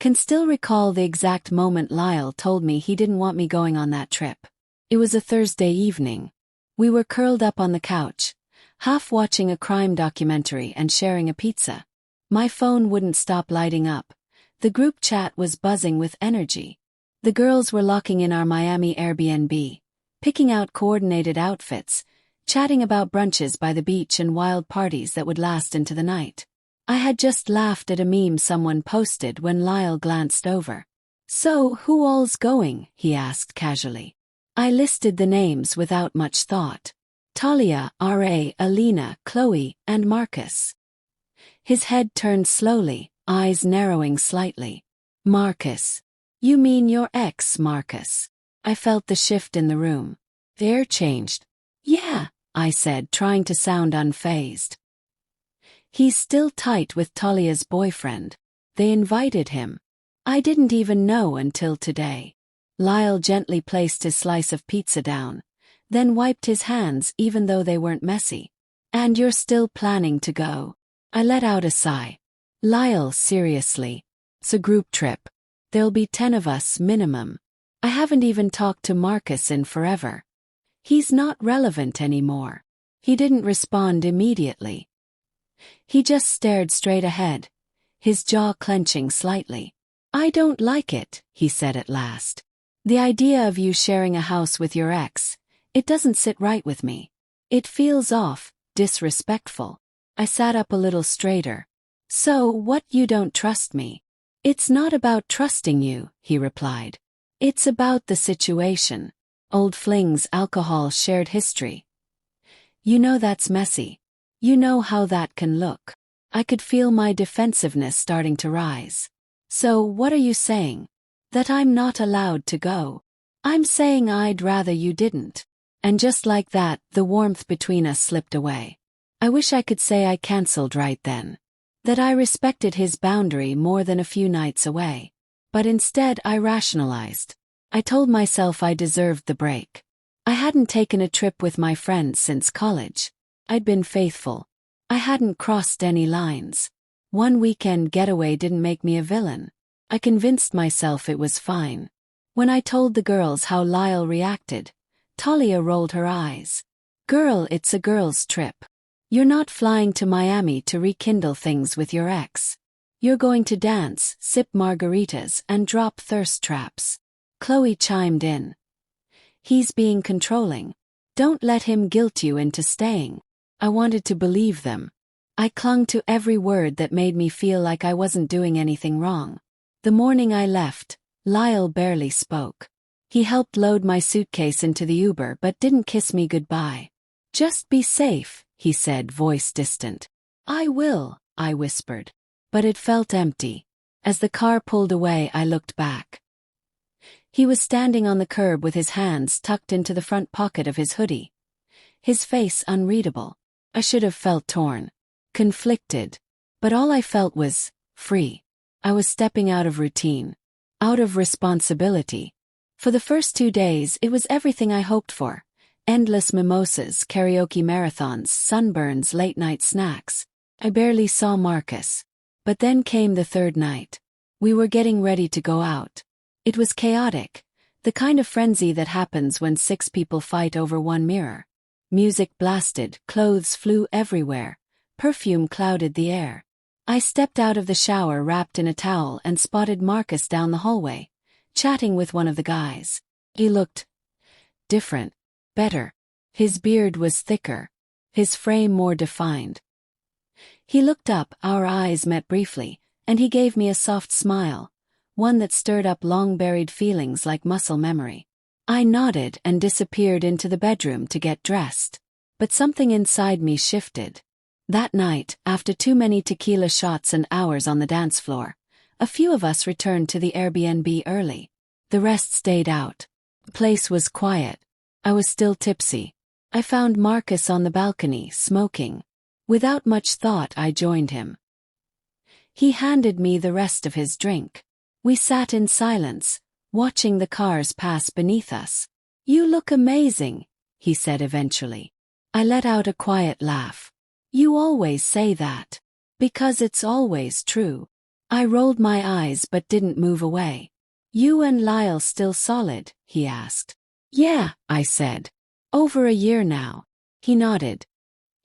can still recall the exact moment Lyle told me he didn't want me going on that trip. It was a Thursday evening. We were curled up on the couch, half watching a crime documentary and sharing a pizza. My phone wouldn't stop lighting up. The group chat was buzzing with energy. The girls were locking in our Miami Airbnb, picking out coordinated outfits, chatting about brunches by the beach and wild parties that would last into the night. I had just laughed at a meme someone posted when Lyle glanced over. "So, who all's going?" he asked casually. I listed the names without much thought. Talia, R.A., Alina, Chloe, and Marcus. His head turned slowly, eyes narrowing slightly. "Marcus. You mean your ex, Marcus?" I felt the shift in the room. The air changed. "Yeah," I said, trying to sound unfazed. "He's still tight with Talia's boyfriend. They invited him. I didn't even know until today." Lyle gently placed his slice of pizza down, then wiped his hands even though they weren't messy. "And you're still planning to go?" I let out a sigh. "Lyle, seriously. It's a group trip. There'll be 10 of us minimum. I haven't even talked to Marcus in forever. He's not relevant anymore." He didn't respond immediately. He just stared straight ahead, his jaw clenching slightly. "I don't like it," he said at last. "The idea of you sharing a house with your ex, it doesn't sit right with me. It feels off, disrespectful." I sat up a little straighter. "So, what, you don't trust me?" "It's not about trusting you," he replied. "It's about the situation. Old flings, alcohol, shared history. You know that's messy. You know how that can look." I could feel my defensiveness starting to rise. "So, what are you saying? That I'm not allowed to go?" "I'm saying I'd rather you didn't." And just like that, the warmth between us slipped away. I wish I could say I cancelled right then. That I respected his boundary more than a few nights away. But instead I rationalized. I told myself I deserved the break. I hadn't taken a trip with my friends since college. I'd been faithful. I hadn't crossed any lines. One weekend getaway didn't make me a villain. I convinced myself it was fine. When I told the girls how Lyle reacted, Talia rolled her eyes. "Girl, it's a girl's trip. You're not flying to Miami to rekindle things with your ex. You're going to dance, sip margaritas, and drop thirst traps." Chloe chimed in. "He's being controlling. Don't let him guilt you into staying." I wanted to believe them. I clung to every word that made me feel like I wasn't doing anything wrong. The morning I left, Lyle barely spoke. He helped load my suitcase into the Uber but didn't kiss me goodbye. "Just be safe," he said, voice distant. "I will," I whispered. But it felt empty. As the car pulled away, I looked back. He was standing on the curb with his hands tucked into the front pocket of his hoodie. His face unreadable. I should have felt torn, conflicted. But all I felt was free. I was stepping out of routine, out of responsibility. For the first 2 days, it was everything I hoped for. Endless mimosas, karaoke marathons, sunburns, late-night snacks. I barely saw Marcus. But then came the third night. We were getting ready to go out. It was chaotic, the kind of frenzy that happens when 6 people fight over one mirror. Music blasted, clothes flew everywhere, perfume clouded the air. I stepped out of the shower wrapped in a towel and spotted Marcus down the hallway, chatting with one of the guys. He looked different, better. His beard was thicker, his frame more defined. He looked up, our eyes met briefly, and he gave me a soft smile, one that stirred up long-buried feelings like muscle memory. I nodded and disappeared into the bedroom to get dressed. But something inside me shifted. That night, after too many tequila shots and hours on the dance floor, a few of us returned to the Airbnb early. The rest stayed out. The place was quiet. I was still tipsy. I found Marcus on the balcony, smoking. Without much thought, I joined him. He handed me the rest of his drink. We sat in silence, watching the cars pass beneath us. "You look amazing," he said eventually. I let out a quiet laugh. "You always say that." "Because it's always true." I rolled my eyes but didn't move away. You and Lyle still solid? He asked. Yeah, I said. Over a year now. He nodded.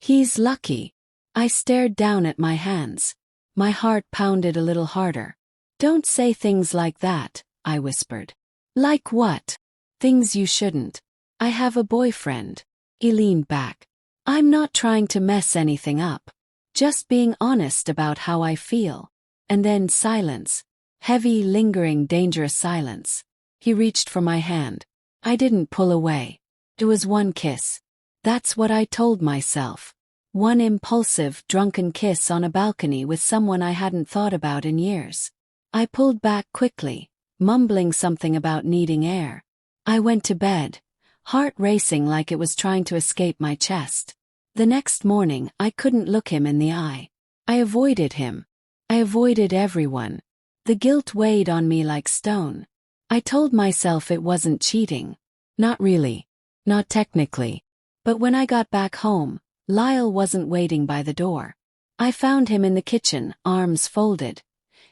He's lucky. I stared down at my hands. My heart pounded a little harder. Don't say things like that, I whispered. Like what? Things you shouldn't. I have a boyfriend. He leaned back. I'm not trying to mess anything up. Just being honest about how I feel. And then silence. Heavy, lingering, dangerous silence. He reached for my hand. I didn't pull away. It was one kiss. That's what I told myself. One impulsive, drunken kiss on a balcony with someone I hadn't thought about in years. I pulled back quickly, mumbling something about needing air. I went to bed, heart racing like it was trying to escape my chest. The next morning, I couldn't look him in the eye. I avoided him. I avoided everyone. The guilt weighed on me like stone. I told myself it wasn't cheating. Not really. Not technically. But when I got back home, Lyle wasn't waiting by the door. I found him in the kitchen, arms folded,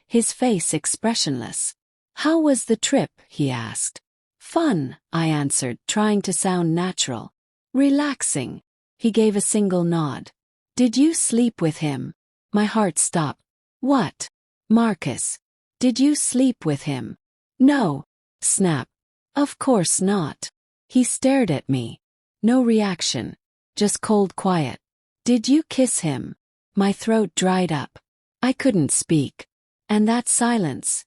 his face expressionless. How was the trip? He asked. Fun, I answered, trying to sound natural. Relaxing. He gave a single nod. Did you sleep with him? My heart stopped. What? Marcus. Did you sleep with him? No. Snap. Of course not. He stared at me. No reaction. Just cold quiet. Did you kiss him? My throat dried up. I couldn't speak. And that silence.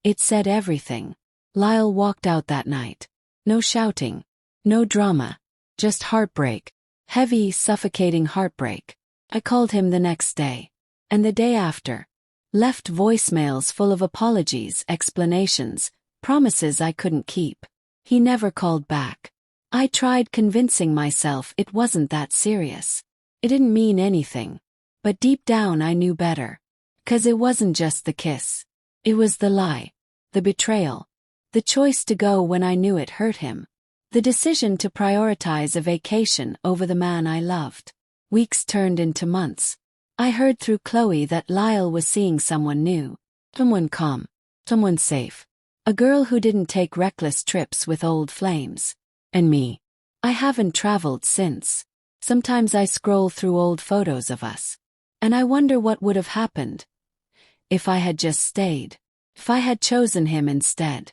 It said everything. Lyle walked out that night. No shouting. No drama. Just heartbreak. Heavy, suffocating heartbreak. I called him the next day. And the day after. Left voicemails full of apologies, explanations, promises I couldn't keep. He never called back. I tried convincing myself it wasn't that serious. It didn't mean anything. But deep down I knew better. 'Cause it wasn't just the kiss. It was the lie. The betrayal. The choice to go when I knew it hurt him. The decision to prioritize a vacation over the man I loved. Weeks turned into months. I heard through Chloe that Lyle was seeing someone new. Someone calm. Someone safe. A girl who didn't take reckless trips with old flames. And me. I haven't traveled since. Sometimes I scroll through old photos of us. And I wonder what would have happened if I had just stayed. If I had chosen him instead.